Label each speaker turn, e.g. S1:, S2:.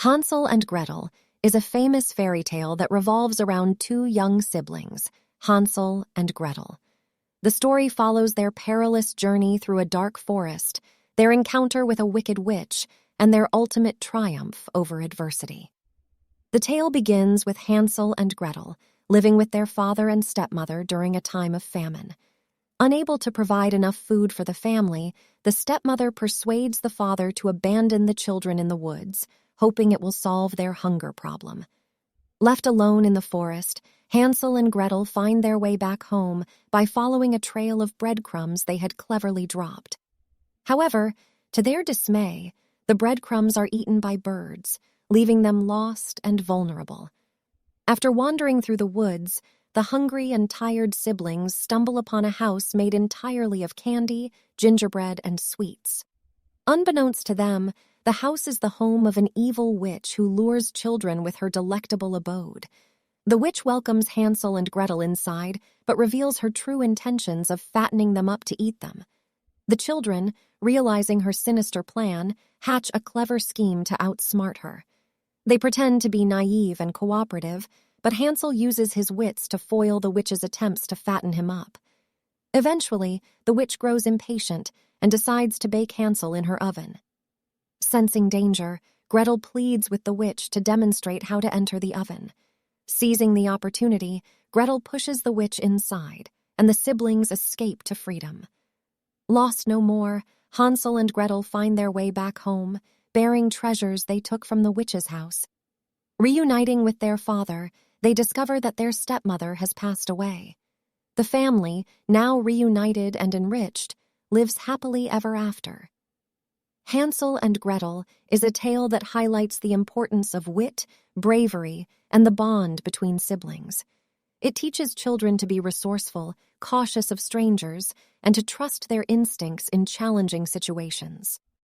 S1: Hansel and Gretel is a famous fairy tale that revolves around two young siblings, Hansel and Gretel. The story follows their perilous journey through a dark forest, their encounter with a wicked witch, and their ultimate triumph over adversity. The tale begins with Hansel and Gretel living with their father and stepmother during a time of famine. Unable to provide enough food for the family, the stepmother persuades the father to abandon the children in the woods, hoping it will solve their hunger problem. Left alone in the forest, Hansel and Gretel find their way back home by following a trail of breadcrumbs they had cleverly dropped. However, to their dismay, the breadcrumbs are eaten by birds, leaving them lost and vulnerable. After wandering through the woods, the hungry and tired siblings stumble upon a house made entirely of candy, gingerbread, and sweets. Unbeknownst to them, the house is the home of an evil witch who lures children with her delectable abode. The witch welcomes Hansel and Gretel inside, but reveals her true intentions of fattening them up to eat them. The children, realizing her sinister plan, hatch a clever scheme to outsmart her. They pretend to be naive and cooperative, but Hansel uses his wits to foil the witch's attempts to fatten him up. Eventually, the witch grows impatient and decides to bake Hansel in her oven. Sensing danger, Gretel pleads with the witch to demonstrate how to enter the oven. Seizing the opportunity, Gretel pushes the witch inside, and the siblings escape to freedom. Lost no more, Hansel and Gretel find their way back home, bearing treasures they took from the witch's house. Reuniting with their father, they discover that their stepmother has passed away. The family, now reunited and enriched, lives happily ever after. Hansel and Gretel is a tale that highlights the importance of wit, bravery, and the bond between siblings. It teaches children to be resourceful, cautious of strangers, and to trust their instincts in challenging situations.